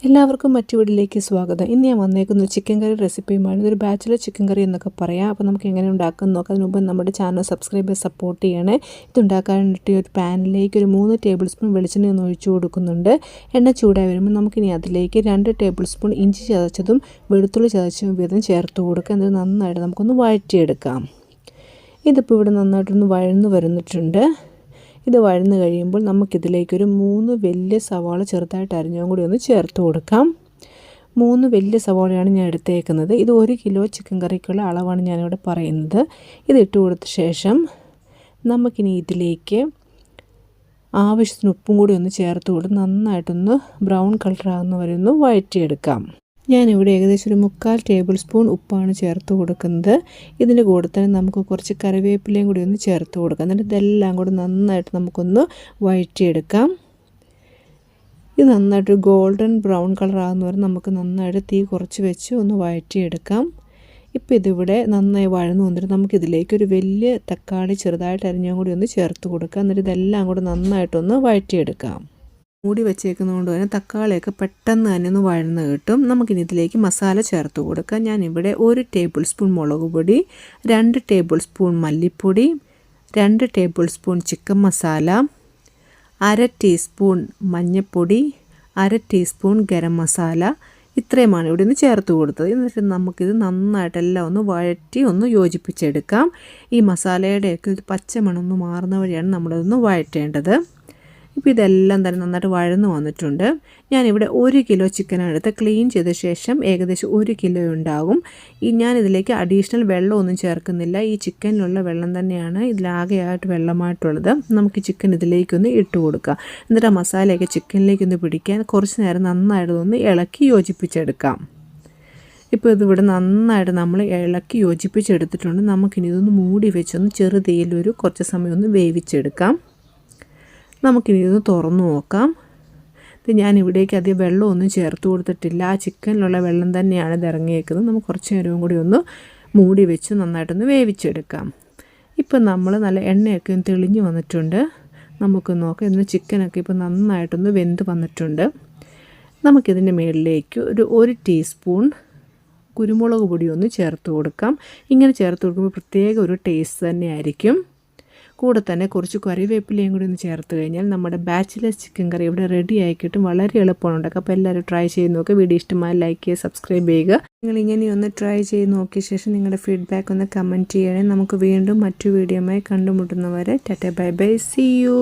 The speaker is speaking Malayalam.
എല്ലാവർക്കും മറ്റു വീട്ടിലേക്ക് സ്വാഗതം. ഇന്ന് ഞാൻ വന്നേക്കുന്നത് ചിക്കൻ കറി റെസിപ്പിയുമാണ്. ഇതൊരു ബാച്ചിലർ ചിക്കൻ കറി എന്നൊക്കെ പറയാം. അപ്പോൾ നമുക്ക് എങ്ങനെ ഉണ്ടാക്കാൻ നോക്കാം. അതിന് മുമ്പ് നമ്മുടെ ചാനൽ സബ്സ്ക്രൈബ് ചെയ്ത് സപ്പോർട്ട് ചെയ്യണേ. ഇതുണ്ടാക്കാനായിട്ട് ഒരു പാനിലേക്ക് ഒരു 3 ടേബിൾ സ്പൂൺ വെളിച്ചെണ്ണ ഒന്ന് ഒഴിച്ചു കൊടുക്കുന്നുണ്ട്. എണ്ണ ചൂടായി വരുമ്പോൾ നമുക്കിനി അതിലേക്ക് 2 ടേബിൾ സ്പൂൺ ഇഞ്ചി ചതച്ചതും വെളുത്തുള്ളി ചതച്ചതും വീതം ചേർത്ത് കൊടുക്കുക. എന്നിട്ട് നന്നായിട്ട് നമുക്കൊന്ന് വഴറ്റിയെടുക്കാം. ഇതിപ്പോൾ ഇവിടെ നന്നായിട്ടൊന്ന് വഴന്ന് വരുന്നിട്ടുണ്ട്. ഇത് വഴന്ന് കഴിയുമ്പോൾ നമുക്കിതിലേക്കൊരു 3 വലിയ സവാള ചെറുതായിട്ട് അരിഞ്ഞതും കൂടി ഒന്ന് ചേർത്ത് കൊടുക്കാം. 3 വലിയ സവാളയാണ് ഞാൻ എടുത്തേക്കുന്നത്. ഇത് 1 കിലോ ചിക്കൻ കറിക്കുള്ള അളവാണ് ഞാനിവിടെ പറയുന്നത്. ഇതിട്ട് കൊടുത്ത ശേഷം നമുക്കിനി ഇതിലേക്ക് ആവശ്യത്തിന് ഉപ്പും കൂടി ഒന്ന് ചേർത്ത് കൊടുത്ത് നന്നായിട്ടൊന്ന് ബ്രൗൺ കളറാകുന്ന വരെ ഒന്ന് വഴറ്റിയെടുക്കാം. ഞാനിവിടെ ഏകദേശം ഒരു 3/4 ടേബിൾ സ്പൂൺ ഉപ്പാണ് ചേർത്ത് കൊടുക്കുന്നത്. ഇതിൻ്റെ കൂടെ തന്നെ നമുക്ക് കുറച്ച് കറിവേപ്പിലയും കൂടി ഒന്ന് ചേർത്ത് കൊടുക്കാം. എന്നിട്ട് ഇതെല്ലാം കൂടി നന്നായിട്ട് നമുക്കൊന്ന് വഴറ്റിയെടുക്കാം. ഇത് നന്നായിട്ട് ഗോൾഡൻ ബ്രൗൺ കളറാകുന്ന വരെ നമുക്ക് നന്നായിട്ട് തീ കുറച്ച് വെച്ച് ഒന്ന് വഴറ്റിയെടുക്കാം. ഇപ്പോൾ ഇതിവിടെ നന്നായി വഴന്നു വന്നിട്ട് നമുക്കിതിലേക്ക് ഒരു വലിയ തക്കാളി ചെറുതായിട്ട് അരിഞ്ഞും കൂടി ഒന്ന് ചേർത്ത് കൊടുക്കാം. എന്നിട്ട് ഇതെല്ലാം കൂടി നന്നായിട്ടൊന്ന് വഴറ്റിയെടുക്കാം. മൂടി വെച്ചേക്കുന്നതുകൊണ്ട് തന്നെ തക്കാളിയൊക്കെ പെട്ടെന്ന് തന്നെ ഒന്ന് വഴന്ന് കിട്ടും. നമുക്കിനി ഇതിലേക്ക് മസാല ചേർത്ത് കൊടുക്കാം. ഞാനിവിടെ 1 ടേബിൾ സ്പൂൺ മുളക് പൊടി, 2 ടേബിൾ സ്പൂൺ മല്ലിപ്പൊടി, 2 table spoon chicken masala, 1/2 teaspoon മഞ്ഞൾപ്പൊടി, 1/2 ടീസ്പൂൺ ഗരം മസാല, ഇത്രയുമാണ് ഇവിടെ നിന്ന് ചേർത്ത് കൊടുത്തത്. എന്നിട്ട് നമുക്കിത് നന്നായിട്ടെല്ലാം ഒന്ന് വഴറ്റി ഒന്ന് യോജിപ്പിച്ചെടുക്കാം. ഈ മസാലയുടെയൊക്കെ പച്ചമണം ഒന്ന് മാറുന്ന വഴിയാണ് നമ്മളിതൊന്ന് വഴറ്റേണ്ടത്. ഇപ്പോൾ ഇതെല്ലാം തന്നെ നന്നായിട്ട് വഴന്ന് വന്നിട്ടുണ്ട്. ഞാനിവിടെ 1 കിലോ ചിക്കനാണ് എടുത്ത് ക്ലീൻ ചെയ്ത ശേഷം ഏകദേശം 1 കിലോ ഉണ്ടാകും. ഞാനിതിലേക്ക് അഡീഷണൽ വെള്ളമൊന്നും ചേർക്കുന്നില്ല. ഈ ചിക്കനിലുള്ള വെള്ളം തന്നെയാണ് ഇതിലാകെയായിട്ട് വെള്ളമായിട്ടുള്ളത്. നമുക്ക് ചിക്കൻ ഇതിലേക്കൊന്ന് ഇട്ട് കൊടുക്കാം. എന്നിട്ട് ആ മസാലയൊക്കെ ചിക്കനിലേക്കൊന്ന് പിടിക്കാൻ കുറച്ച് നേരം നന്നായിട്ടൊന്ന് ഇളക്കി യോജിപ്പിച്ചെടുക്കാം. ഇപ്പോൾ ഇതിവിടെ നന്നായിട്ട് നമ്മൾ ഇളക്കി യോജിപ്പിച്ചെടുത്തിട്ടുണ്ട്. നമുക്കിനി ഇതൊന്ന് മൂടി വെച്ചൊന്ന് ചെറുതീയിലൊരു കുറച്ച് സമയം ഒന്ന് വേവിച്ചെടുക്കാം. നമുക്കിനി ഇതൊന്ന് തുറന്നു നോക്കാം. ഇത് ഞാനിവിടേക്ക് അധികം വെള്ളമൊന്നും ചേർത്ത് കൊടുത്തിട്ടില്ല. ആ ചിക്കനിലുള്ള വെള്ളം തന്നെയാണ് ഇത് ഇറങ്ങിയേക്കുന്നത്. നമുക്ക് കുറച്ച് നേരവും കൂടി ഒന്ന് മൂടി വെച്ച് നന്നായിട്ടൊന്ന് വേവിച്ചെടുക്കാം. ഇപ്പം നമ്മൾ നല്ല എണ്ണയൊക്കെ ഒന്ന് തെളിഞ്ഞ് വന്നിട്ടുണ്ട്. നമുക്ക് നോക്കാം. ഇതിന് ചിക്കനൊക്കെ ഇപ്പോൾ നന്നായിട്ടൊന്ന് വെന്ത് വന്നിട്ടുണ്ട്. നമുക്കിതിൻ്റെ മുകളിലേക്ക് ഒരു 1 ടീസ്പൂൺ കുരുമുളക് പൊടി ഒന്ന് ചേർത്ത് കൊടുക്കാം. ഇങ്ങനെ ചേർത്ത് കൊടുക്കുമ്പോൾ പ്രത്യേക ഒരു ടേസ്റ്റ് തന്നെയായിരിക്കും. കൂടെ തന്നെ കുറച്ച് കറിവേപ്പിലയും കൂടി ഒന്ന് ചേർത്ത് കഴിഞ്ഞാൽ നമ്മുടെ ബാച്ചിലർ ചിക്കൻ കറി ഇവിടെ റെഡി ആയിക്കിട്ടും. വളരെ എളുപ്പമാണ് ഉണ്ടാക്കുക. അപ്പോൾ എല്ലാവരും ട്രൈ ചെയ്ത് നോക്കുക. വീഡിയോ ഇഷ്ടമായി ലൈക്ക് ചെയ്യുക, സബ്സ്ക്രൈബ് ചെയ്യുക. നിങ്ങൾ ഇങ്ങനെയൊന്ന് ട്രൈ ചെയ്ത് നോക്കിയ ശേഷം നിങ്ങളുടെ ഫീഡ്ബാക്ക് ഒന്ന് കമൻറ്റ് ചെയ്യണേ. നമുക്ക് വീണ്ടും മറ്റു വീഡിയോയുമായി കണ്ടുമുട്ടുന്നവരെ tata bye bye, see U.